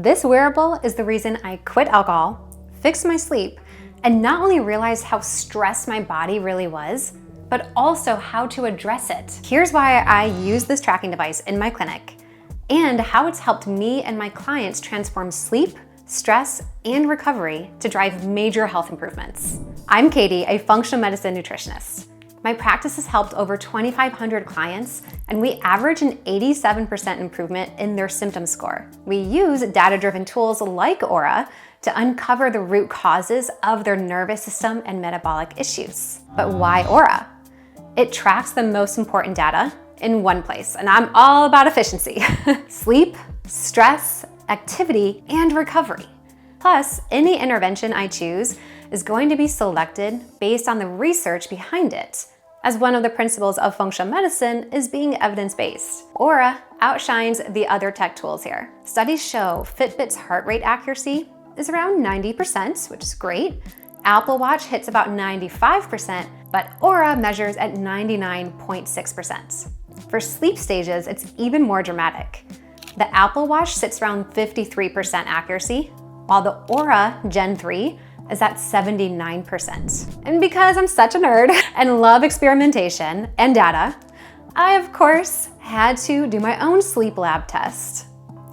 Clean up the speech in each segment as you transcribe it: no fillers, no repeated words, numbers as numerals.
This wearable is the reason I quit alcohol, fixed my sleep, and not only realized how stressed my body really was, but also how to address it. Here's why I use this tracking device in my clinic and how it's helped me and my clients transform sleep, stress, and recovery to drive major health improvements. I'm Katie, a functional medicine nutritionist. My practice has helped over 2,500 clients, and we average an 87% improvement in their symptom score. We use data-driven tools like Oura to uncover the root causes of their nervous system and metabolic issues. But why Oura? It tracks the most important data in one place, and I'm all about efficiency. Sleep, stress, activity, and recovery. Plus, any intervention I choose is going to be selected based on the research behind it, as one of the principles of functional medicine is being evidence-based. Oura outshines the other tech tools here. Studies show Fitbit's heart rate accuracy is around 90%, which is great. Apple Watch hits about 95%, but Oura measures at 99.6%. For sleep stages, it's even more dramatic. The Apple Watch sits around 53% accuracy, while the Oura Gen 3 is at 79%. And because I'm such a nerd and love experimentation and data, I of course had to do my own sleep lab test.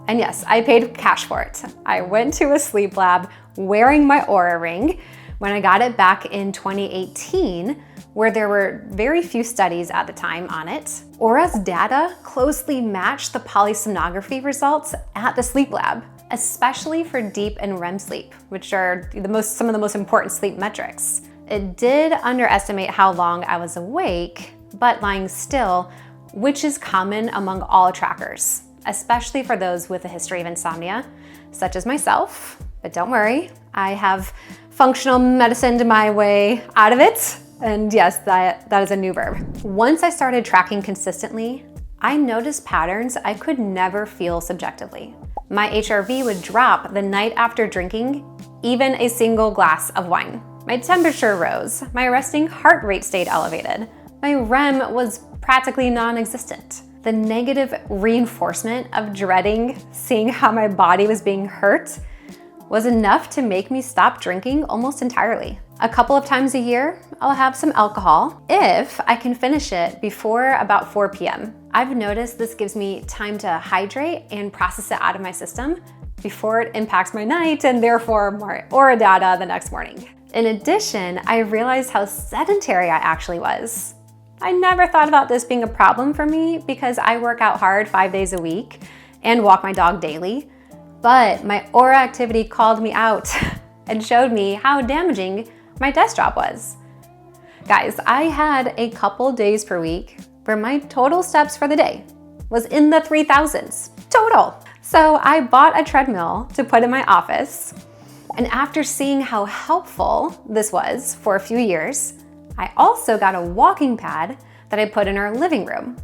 And yes, I paid cash for it. I went to a sleep lab wearing my Oura ring when I got it back in 2018, where there were very few studies at the time on it. Oura's data closely matched the polysomnography results at the sleep lab, especially for deep and REM sleep, which are some of the most important sleep metrics. It did underestimate how long I was awake, but lying still, which is common among all trackers, especially for those with a history of insomnia, such as myself. But don't worry, I have functional medicined my way out of it. And yes, that is a new verb. Once I started tracking consistently, I noticed patterns I could never feel subjectively. My HRV would drop the night after drinking even a single glass of wine. My temperature rose, my resting heart rate stayed elevated. My REM was practically non-existent. The negative reinforcement of dreading seeing how my body was being hurt was enough to make me stop drinking almost entirely. A couple of times a year, I'll have some alcohol if I can finish it before about 4 p.m. I've noticed this gives me time to hydrate and process it out of my system before it impacts my night and therefore more Oura data the next morning. In addition, I realized how sedentary I actually was. I never thought about this being a problem for me because I work out hard 5 days a week and walk my dog daily, but my Oura activity called me out and showed me how damaging my desk job was. Guys, I had a couple days per week where my total steps for the day was in the 3,000s total. So I bought a treadmill to put in my office. And after seeing how helpful this was for a few years, I also got a walking pad that I put in our living room.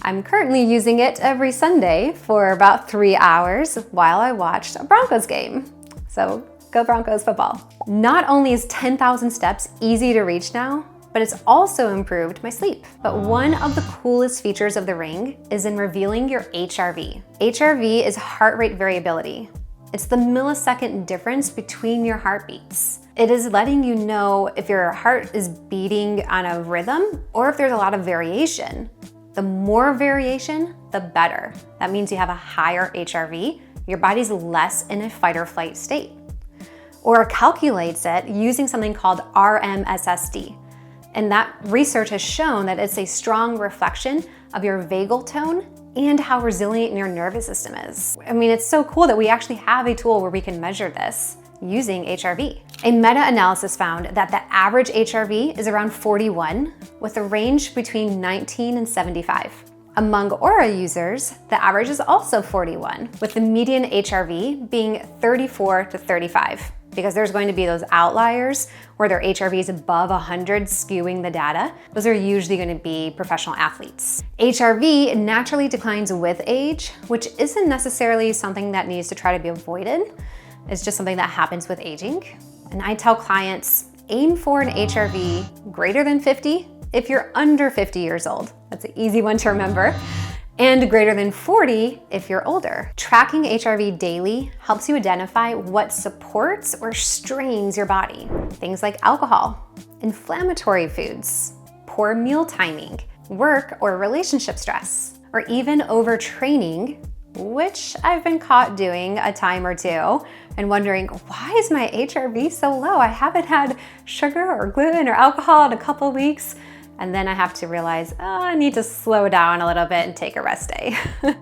I'm currently using it every Sunday for about 3 hours while I watched a Broncos game. So go Broncos football. Not only is 10,000 steps easy to reach now, but it's also improved my sleep. But one of the coolest features of the ring is in revealing your HRV. HRV is heart rate variability. It's the millisecond difference between your heartbeats. It is letting you know if your heart is beating on a rhythm or if there's a lot of variation. The more variation, the better. That means you have a higher HRV, your body's less in a fight or flight state. Or calculates it using something called RMSSD. And that research has shown that it's a strong reflection of your vagal tone and how resilient your nervous system is. I mean, it's so cool that we actually have a tool where we can measure this using HRV. A meta-analysis found that the average HRV is around 41, with a range between 19 and 75. Among Oura users, the average is also 41, with the median HRV being 34 to 35. Because there's going to be those outliers where their HRV is above 100 skewing the data. Those are usually going to be professional athletes. HRV naturally declines with age, which isn't necessarily something that needs to try to be avoided. It's just something that happens with aging. And I tell clients, aim for an HRV greater than 50 if you're under 50 years old. That's an easy one to remember. and greater than 40 if you're older. Tracking HRV daily helps you identify what supports or strains your body. Things like alcohol, inflammatory foods, poor meal timing, work or relationship stress, or even overtraining, which I've been caught doing a time or two and wondering, why is my HRV so low? I haven't had sugar or gluten or alcohol in a couple weeks. And then I have to realize, I need to slow down a little bit and take a rest day.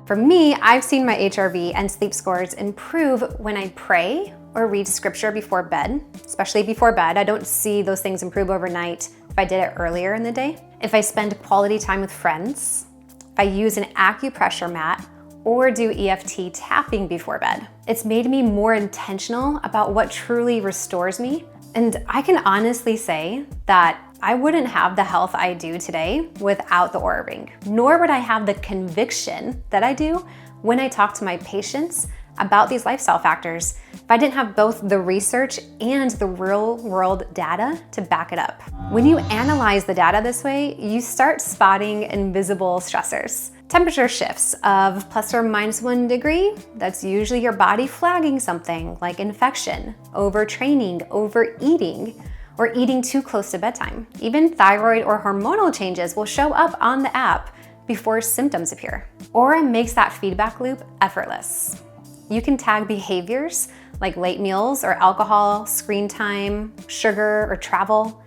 For me, I've seen my HRV and sleep scores improve when I pray or read scripture before bed, especially before bed. I don't see those things improve overnight if I did it earlier in the day. If I spend quality time with friends, if I use an acupressure mat, or do EFT tapping before bed. It's made me more intentional about what truly restores me. And I can honestly say that I wouldn't have the health I do today without the Oura Ring, nor would I have the conviction that I do when I talk to my patients about these lifestyle factors if I didn't have both the research and the real world data to back it up. When you analyze the data this way, you start spotting invisible stressors. Temperature shifts of plus or minus 1 degree, that's usually your body flagging something like infection, overtraining, overeating, or eating too close to bedtime. Even thyroid or hormonal changes will show up on the app before symptoms appear. Oura makes that feedback loop effortless. You can tag behaviors like late meals or alcohol, screen time, sugar, or travel,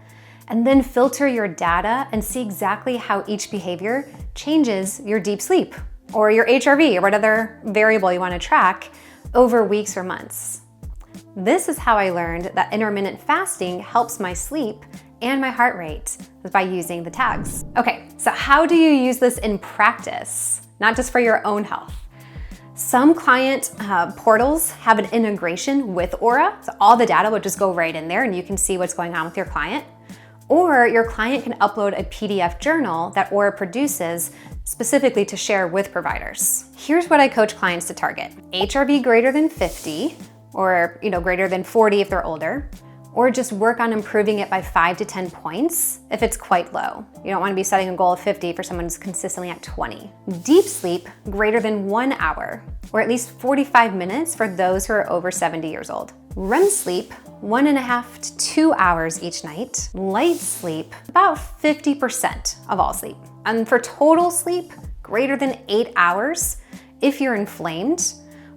and then filter your data and see exactly how each behavior changes your deep sleep or your HRV or whatever variable you want to track over weeks or months. This is how I learned that intermittent fasting helps my sleep and my heart rate by using the tags. Okay, so how do you use this in practice, not just for your own health? Some client portals have an integration with Oura, so all the data will just go right in there and you can see what's going on with your client. Or your client can upload a PDF journal that Oura produces specifically to share with providers. Here's what I coach clients to target: HRV greater than 50, or greater than 40 if they're older, or just work on improving it by 5 to 10 points if it's quite low. You don't want to be setting a goal of 50 for someone who's consistently at 20. Deep sleep greater than 1 hour, or at least 45 minutes for those who are over 70 years old. REM sleep, 1.5 to 2 hours each night. Light sleep, about 50% of all sleep. And for total sleep, greater than 8 hours if you're inflamed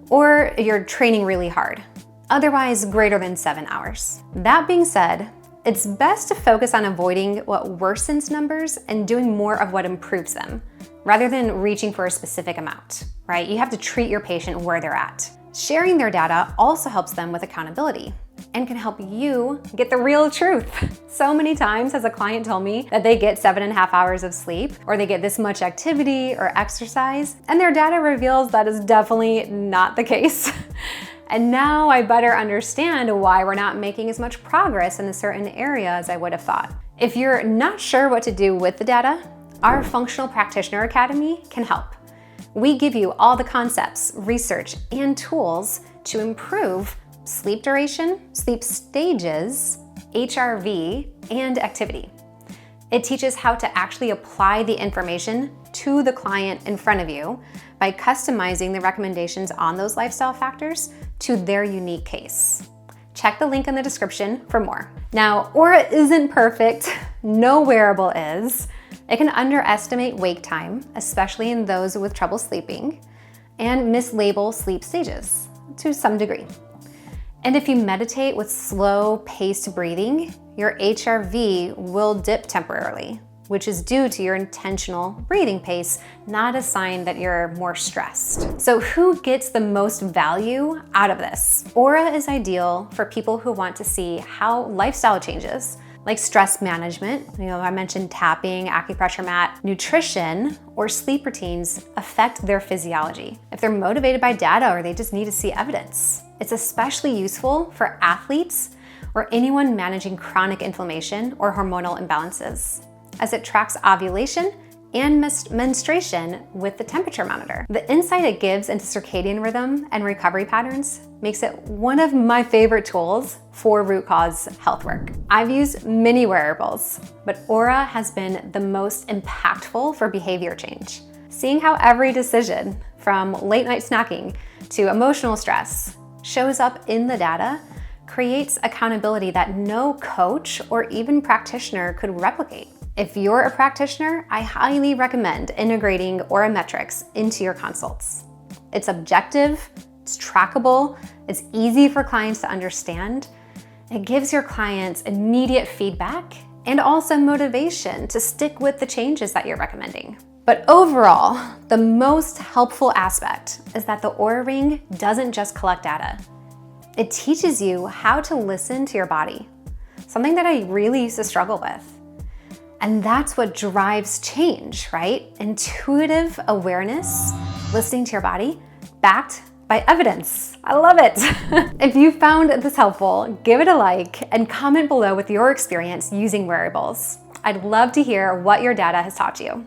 or you're training really hard. Otherwise, greater than 7 hours. That being said, it's best to focus on avoiding what worsens numbers and doing more of what improves them, rather than reaching for a specific amount, right? You have to treat your patient where they're at. Sharing their data also helps them with accountability and can help you get the real truth. So many times has a client told me that they get 7.5 hours of sleep, or they get this much activity or exercise, and their data reveals that is definitely not the case. And now I better understand why we're not making as much progress in a certain area as I would have thought. If you're not sure what to do with the data, our Functional Practitioner Academy can help. We give you all the concepts, research, and tools to improve sleep duration, sleep stages, HRV, and activity. It teaches how to actually apply the information to the client in front of you by customizing the recommendations on those lifestyle factors to their unique case. Check the link in the description for more. Now, Oura isn't perfect. No wearable is. It can underestimate wake time, especially in those with trouble sleeping, and mislabel sleep stages to some degree. And if you meditate with slow-paced breathing, your HRV will dip temporarily, which is due to your intentional breathing pace, not a sign that you're more stressed. So who gets the most value out of this? Oura is ideal for people who want to see how lifestyle changes, like stress management, I mentioned tapping, acupressure mat, nutrition, or sleep routines affect their physiology. If they're motivated by data or they just need to see evidence. It's especially useful for athletes or anyone managing chronic inflammation or hormonal imbalances, as it tracks ovulation and menstruation with the temperature monitor. The insight it gives into circadian rhythm and recovery patterns makes it one of my favorite tools for root cause health work. I've used many wearables, but Oura has been the most impactful for behavior change. Seeing how every decision, from late night snacking to emotional stress, shows up in the data creates accountability that no coach or even practitioner could replicate. If you're a practitioner, I highly recommend integrating Oura metrics into your consults. It's objective, it's trackable, it's easy for clients to understand. It gives your clients immediate feedback and also motivation to stick with the changes that you're recommending. But overall, the most helpful aspect is that the Oura Ring doesn't just collect data. It teaches you how to listen to your body, something that I really used to struggle with. And that's what drives change, right? Intuitive awareness, listening to your body, backed by evidence. I love it. If you found this helpful, give it a like and comment below with your experience using wearables. I'd love to hear what your data has taught you.